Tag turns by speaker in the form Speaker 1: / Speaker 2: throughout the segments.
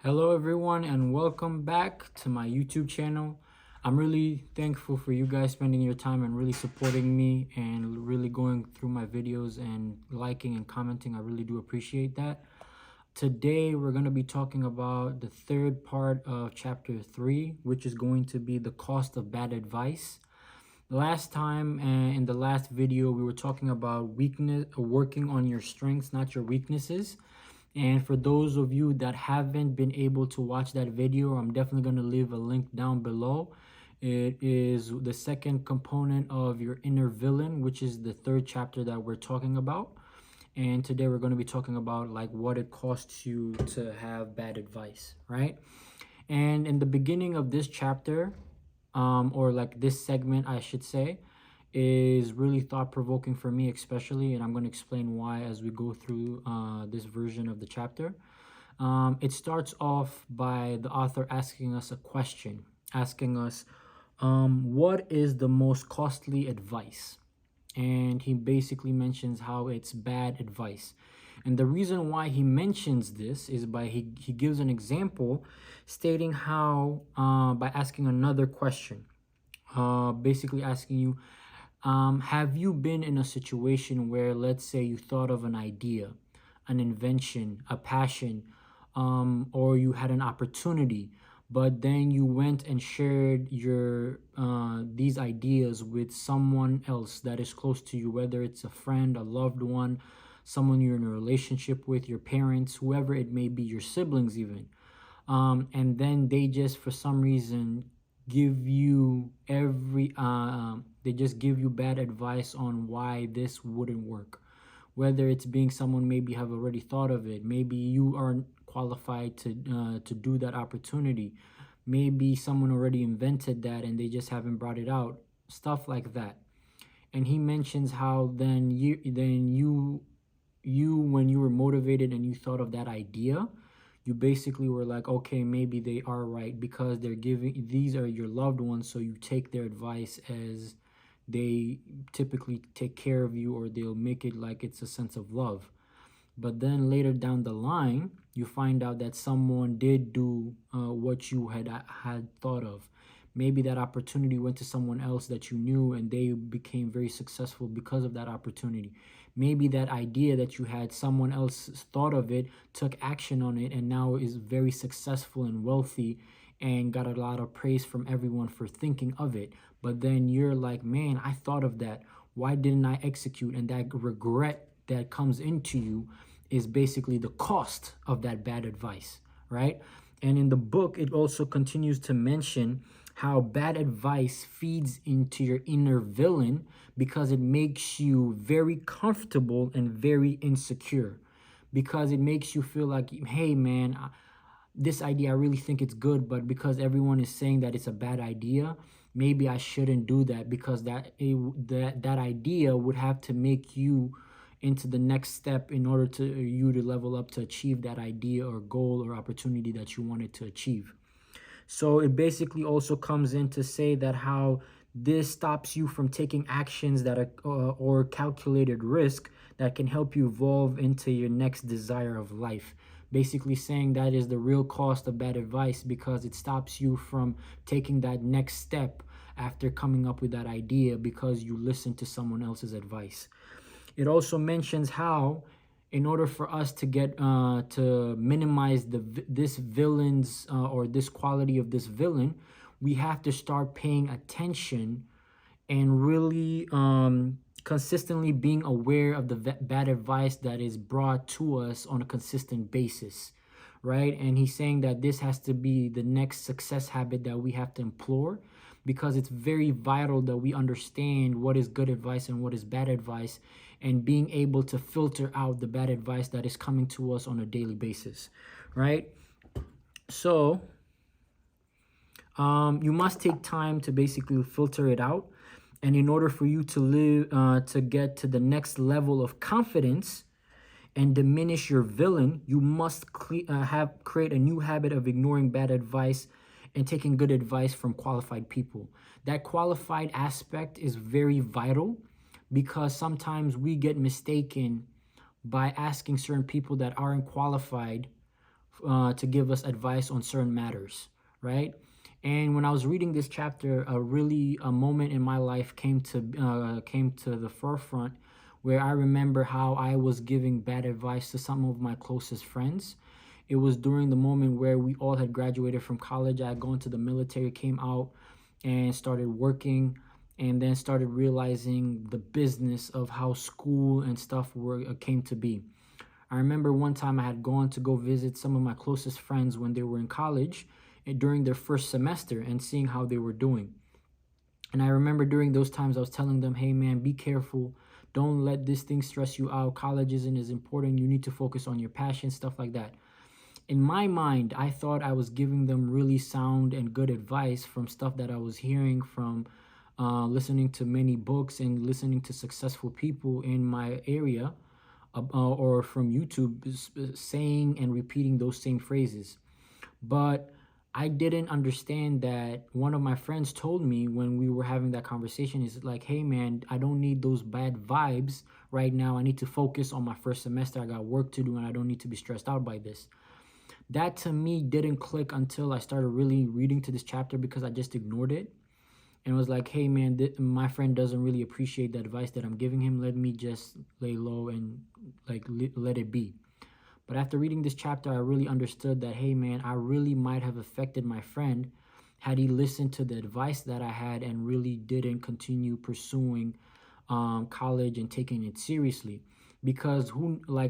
Speaker 1: Hello everyone and welcome back to my YouTube channel. I'm really thankful for you guys spending your time and really supporting me and really going through my videos and liking and commenting. I really do appreciate that. Today we're going to be talking about the third part of chapter 3, which is going to be the cost of bad advice. Last time in the last video we were talking about working on your strengths, not your weaknesses. And for those of you that haven't been able to watch that video, I'm definitely going to leave a link down below. It is the second component of your inner villain, which is the third chapter that we're talking about. And today we're going to be talking about like what it costs you to have bad advice, right? And in the beginning of this chapter, or like this segment, I should say, is really thought-provoking for me especially, and I'm going to explain why as we go through this version of the chapter. It starts off by the author asking us a question, asking us, what is the most costly advice? And he basically mentions how it's bad advice. And the reason why he mentions this is by he gives an example stating how by asking another question, basically asking you, have you been in a situation where, let's say, you thought of an idea, an invention, a passion, or you had an opportunity, but then you went and shared your these ideas with someone else that is close to you, whether it's a friend, a loved one, someone you're in a relationship with, your parents, whoever it may be, your siblings even, and then they just for some reason give you they just give you bad advice on why this wouldn't work, whether it's being someone maybe have already thought of it, maybe you aren't qualified to do that opportunity, maybe someone already invented that and they just haven't brought it out, stuff like that. And he mentions how you when you were motivated and you thought of that idea, you basically were like, okay, maybe they are right because these are your loved ones, so you take their advice as they typically take care of you, or they'll make it like it's a sense of love. But then later down the line, you find out that someone did do what you had thought of. Maybe that opportunity went to someone else that you knew and they became very successful because of that opportunity. Maybe that idea that you had, someone else thought of it, took action on it, and now is very successful and wealthy and got a lot of praise from everyone for thinking of it. But then you're like, man, I thought of that. Why didn't I execute? And that regret that comes into you is basically the cost of that bad advice, right? And in the book, it also continues to mention how bad advice feeds into your inner villain because it makes you very comfortable and very insecure, because it makes you feel like, hey man, this idea, I really think it's good, but because everyone is saying that it's a bad idea, maybe I shouldn't do that, because that idea would have to make you into the next step in order to you to level up to achieve that idea or goal or opportunity that you wanted to achieve. So it basically also comes in to say that how this stops you from taking actions that are or calculated risk that can help you evolve into your next desire of life. Basically saying that is the real cost of bad advice, because it stops you from taking that next step after coming up with that idea because you listened to someone else's advice. It also mentions how, in order for us to get to minimize this villain's or this quality of this villain, we have to start paying attention and really consistently being aware of the bad advice that is brought to us on a consistent basis, right? And he's saying that this has to be the next success habit that we have to implore, because it's very vital that we understand what is good advice and what is bad advice, and being able to filter out the bad advice that is coming to us on a daily basis, right? So you must take time to basically filter it out. And in order for you to live, to get to the next level of confidence and diminish your villain, you must create a new habit of ignoring bad advice and taking good advice from qualified people. That qualified aspect is very vital, because sometimes we get mistaken by asking certain people that aren't qualified to give us advice on certain matters, right? And when I was reading this chapter, a moment in my life came to the forefront, where I remember how I was giving bad advice to some of my closest friends. It was during the moment where we all had graduated from college. I had gone to the military, came out, and started working, and then started realizing the business of how school and stuff came to be. I remember one time I had gone to go visit some of my closest friends when they were in college and during their first semester, and seeing how they were doing. And I remember during those times I was telling them, hey man, be careful. Don't let this thing stress you out. College isn't as important. You need to focus on your passion, stuff like that. In my mind, I thought I was giving them really sound and good advice from stuff that I was hearing from listening to many books and listening to successful people in my area, or from YouTube, saying and repeating those same phrases. But I didn't understand that one of my friends told me when we were having that conversation is like, hey man, I don't need those bad vibes right now. I need to focus on my first semester. I got work to do and I don't need to be stressed out by this. That to me didn't click until I started really reading to this chapter, because I just ignored it and was like, hey man, my friend doesn't really appreciate the advice that I'm giving him. Let me just lay low and like let it be. But after reading this chapter, I really understood that, hey man, I really might have affected my friend had he listened to the advice that I had and really didn't continue pursuing college and taking it seriously. Because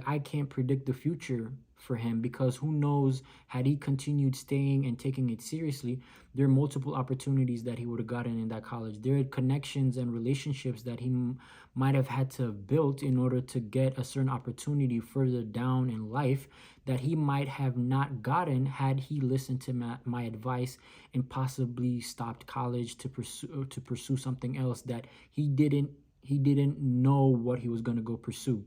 Speaker 1: I can't predict the future for him, because who knows, had he continued staying and taking it seriously, there are multiple opportunities that he would have gotten in that college. There are connections and relationships that he might have had to have built in order to get a certain opportunity further down in life that he might have not gotten had he listened to my advice and possibly stopped college to pursue something else that he didn't know what he was going to go pursue.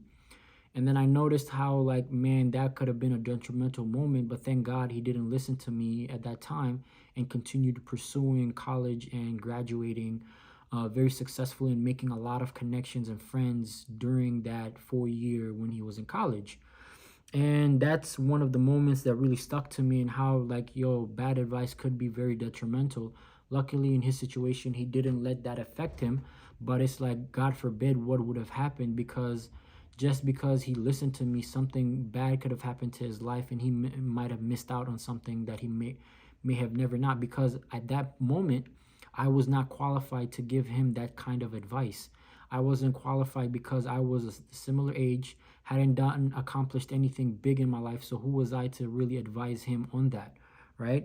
Speaker 1: And then I noticed how, like, man, that could have been a detrimental moment, but thank God he didn't listen to me at that time and continued pursuing college and graduating very successfully and making a lot of connections and friends during that 4 year when he was in college. And that's one of the moments that really stuck to me, and how, like, yo, bad advice could be very detrimental. Luckily, in his situation, he didn't let that affect him, but it's like, God forbid what would have happened, because just because he listened to me, something bad could have happened to his life, and he might have missed out on something that he may have never not, because at that moment I was not qualified to give him that kind of advice. I wasn't qualified because I was a similar age, hadn't accomplished anything big in my life, so who was I to really advise him on that, right?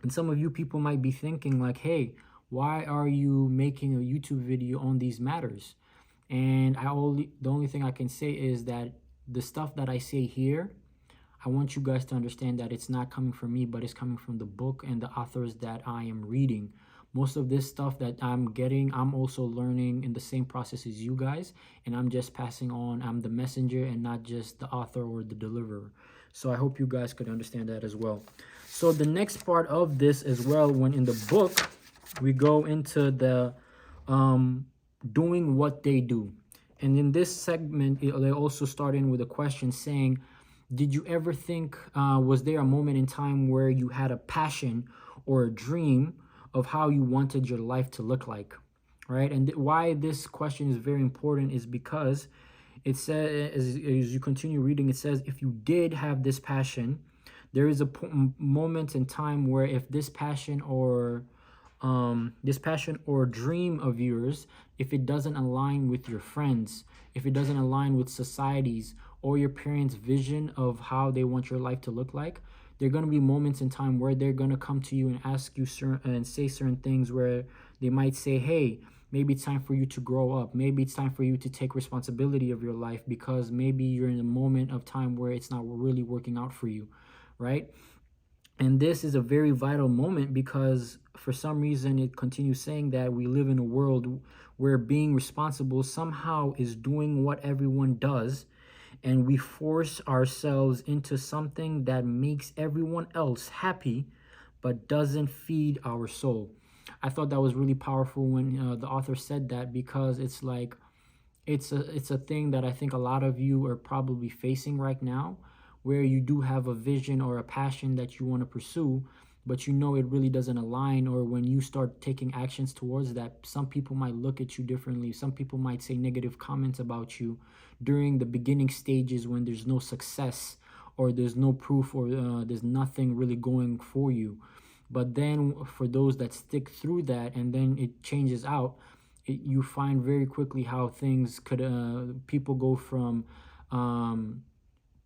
Speaker 1: And some of you people might be thinking like, hey, why are you making a YouTube video on these matters? And the only thing I can say is that the stuff that I say here, I want you guys to understand that it's not coming from me, but it's coming from the book and the authors that I am reading. Most of this stuff that I'm getting, I'm also learning in the same process as you guys, and I'm just passing on. I'm the messenger and not just the author or the deliverer. So I hope you guys could understand that as well. So the next part of this as well, when in the book, we go into the doing what they do. And in this segment, they also start in with a question saying, did you ever think, was there a moment in time where you had a passion or a dream of how you wanted your life to look like, right? And why this question is very important is because it says, as you continue reading, it says, if you did have this passion, there is a moment in time where if this passion or dream of yours, if it doesn't align with your friends, if it doesn't align with society's or your parents' vision of how they want your life to look like, there are going to be moments in time where they're going to come to you and ask you and say certain things, where they might say, hey, maybe it's time for you to grow up. Maybe it's time for you to take responsibility of your life, because maybe you're in a moment of time where it's not really working out for you, right? And this is a very vital moment, because for some reason it continues saying that we live in a world where being responsible somehow is doing what everyone does, and we force ourselves into something that makes everyone else happy but doesn't feed our soul. I thought that was really powerful when the author said that, because it's like, it's a thing that I think a lot of you are probably facing right now, where you do have a vision or a passion that you want to pursue, but you know it really doesn't align, or when you start taking actions towards that, some people might look at you differently. Some people might say negative comments about you during the beginning stages when there's no success, or there's no proof, or there's nothing really going for you. But then for those that stick through that and then it changes out, you find very quickly how things could people go from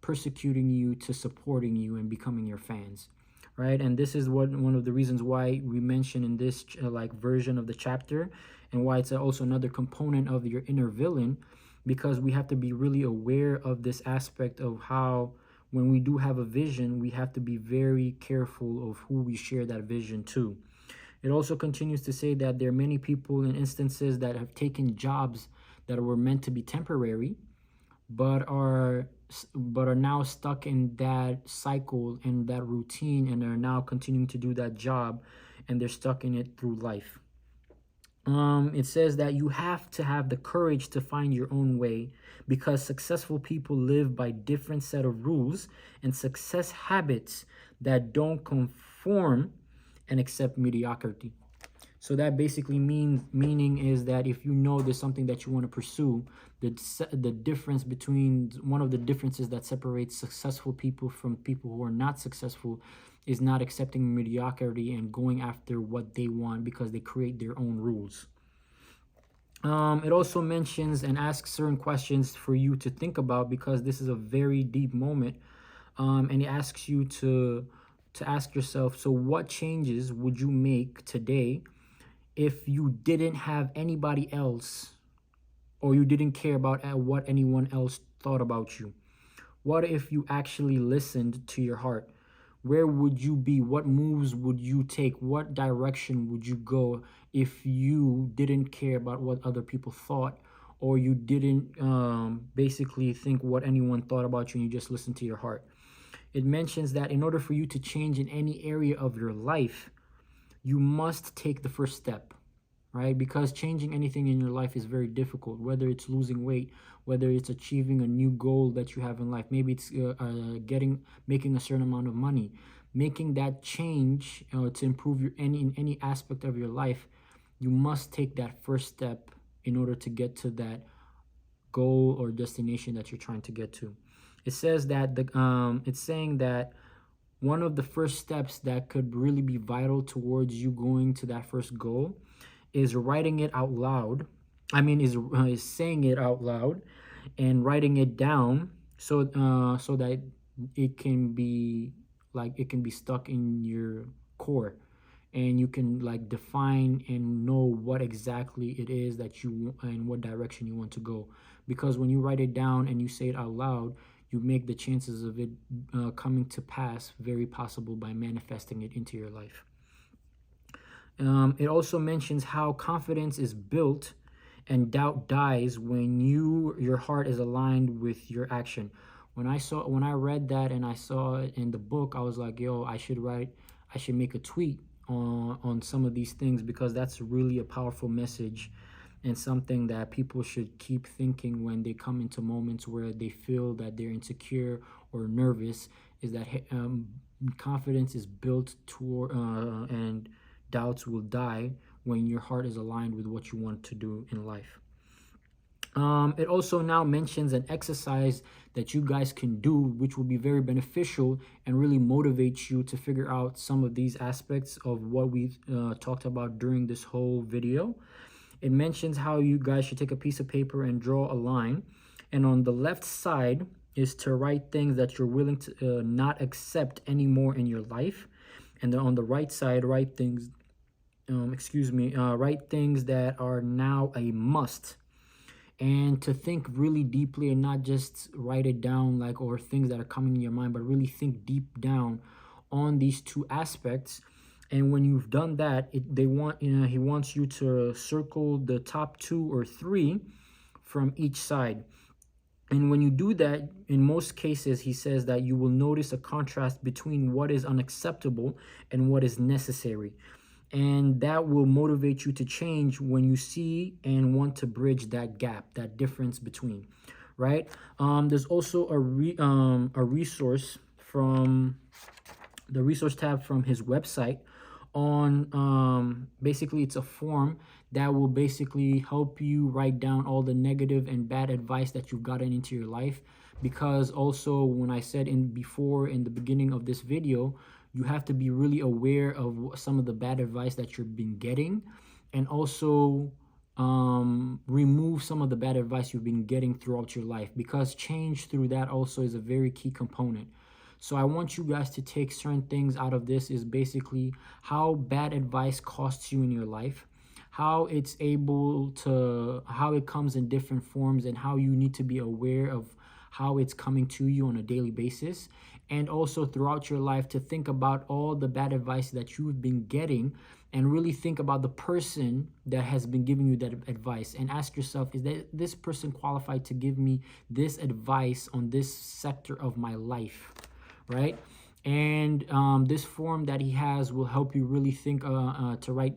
Speaker 1: persecuting you to supporting you and becoming your fans, right? And this is what one of the reasons why we mention in this like version of the chapter, and why it's also another component of your inner villain, because we have to be really aware of this aspect of how when we do have a vision, we have to be very careful of who we share that vision to. It also continues to say that there are many people in instances that have taken jobs that were meant to be temporary, but are now stuck in that cycle and that routine, and are now continuing to do that job, and they're stuck in it through life. It says that you have to have the courage to find your own way, because successful people live by different set of rules and success habits that don't conform and accept mediocrity. So that basically meaning is that if you know there's something that you want to pursue, the difference between one of the differences that separates successful people from people who are not successful is not accepting mediocrity and going after what they want, because they create their own rules. It also mentions and asks certain questions for you to think about, because this is a very deep moment, and it asks you to ask yourself, so what changes would you make today if you didn't have anybody else, or you didn't care about what anyone else thought about you? What if you actually listened to your heart? Where would you be? What moves would you take? What direction would you go if you didn't care about what other people thought, or you didn't basically think what anyone thought about you, and you just listened to your heart? It mentions that in order for you to change in any area of your life, you must take the first step, right? Because changing anything in your life is very difficult, whether it's losing weight, whether it's achieving a new goal that you have in life. Maybe it's making a certain amount of money, making that change to improve in any aspect of your life. You must take that first step in order to get to that goal or destination that you're trying to get to. It says that it's saying that one of the first steps that could really be vital towards you going to that first goal is writing it out loud. Is saying it out loud and writing it down, so that it can be stuck in your core, and you can like define and know what exactly it is that you and what direction you want to go. Because when you write it down and you say it out loud, you make the chances of it coming to pass very possible by manifesting it into your life. It also mentions how confidence is built and doubt dies when your heart is aligned with your action. When I read that and I saw it in the book, I was like, yo, I should make a tweet on some of these things, because that's really a powerful message and something that people should keep thinking when they come into moments where they feel that they're insecure or nervous, is that confidence is built toward and doubts will die when your heart is aligned with what you want to do in life. It also now mentions an exercise that you guys can do, which will be very beneficial and really motivate you to figure out some of these aspects of what we talked about during this whole video. It mentions how you guys should take a piece of paper and draw a line, and on the left side is to write things that you're willing to not accept anymore in your life, and then on the right side write things write things that are now a must. And to think really deeply and not just write it down or things that are coming in your mind, but really think deep down on these two aspects. And when you've done that, he wants you to circle the top 2 or 3 from each side. And when you do that, in most cases, he says that you will notice a contrast between what is unacceptable and what is necessary. And that will motivate you to change when you see and want to bridge that gap, that difference between, right? There's also a resource from the resource tab from his website on basically it's a form that will basically help you write down all the negative and bad advice that you've gotten into your life. Because also, when I said in the beginning of this video, you have to be really aware of some of the bad advice that you've been getting, and also remove some of the bad advice you've been getting throughout your life, because change through that also is a very key component. So I want you guys to take certain things out of this, is basically how bad advice costs you in your life, how it comes in different forms, and how you need to be aware of how it's coming to you on a daily basis. And also throughout your life, to think about all the bad advice that you've been getting, and really think about the person that has been giving you that advice, and ask yourself, is that this person qualified to give me this advice on this sector of my life, right? And this form that he has will help you really think to write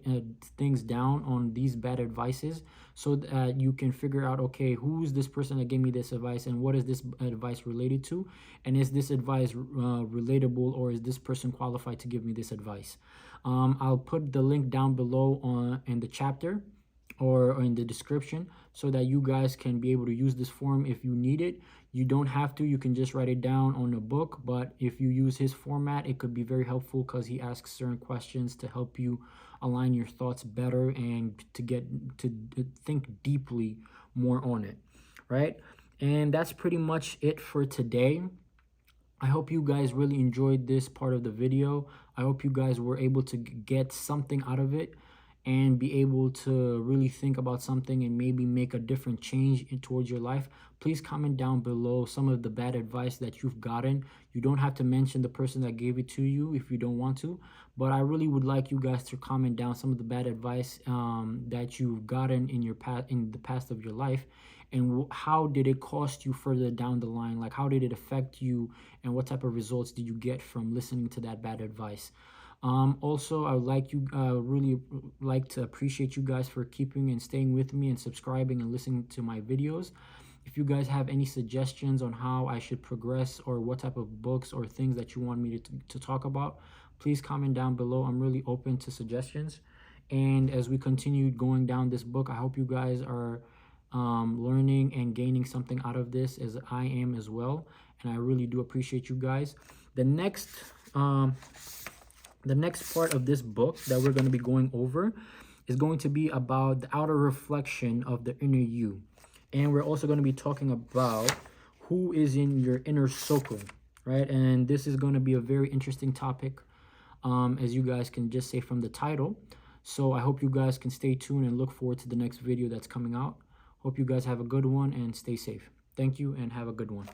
Speaker 1: things down on these bad advices, so that you can figure out, okay, who's this person that gave me this advice, and what is this advice related to, and is this advice relatable, or is this person qualified to give me this advice. I'll put the link down below in the chapter or in the description, so that you guys can be able to use this form if you need it. You don't have to, you can just write it down on a book, but if you use his format, it could be very helpful, because he asks certain questions to help you align your thoughts better, and to get to think deeply more on it, right? And that's pretty much it for today. I hope you guys really enjoyed this part of the video. I hope you guys were able to get something out of it, and be able to really think about something, and maybe make a different change towards your life. Please comment down below some of the bad advice that you've gotten. You don't have to mention the person that gave it to you if you don't want to, but I really would like you guys to comment down some of the bad advice that you've gotten in the past of your life, and how did it cost you further down the line. Like, how did it affect you, and what type of results did you get from listening to that bad advice. Also, I would really like to appreciate you guys for keeping and staying with me, and subscribing and listening to my videos. If you guys have any suggestions on how I should progress, or what type of books or things that you want me to talk about, please comment down below. I'm really open to suggestions. And as we continue going down this book, I hope you guys are learning and gaining something out of this, as I am as well. And I really do appreciate you guys. The next part of this book that we're going to be going over is going to be about the outer reflection of the inner you. And we're also going to be talking about who is in your inner circle, right? And this is going to be a very interesting topic, as you guys can just say from the title. So I hope you guys can stay tuned and look forward to the next video that's coming out. Hope you guys have a good one, and stay safe. Thank you, and have a good one.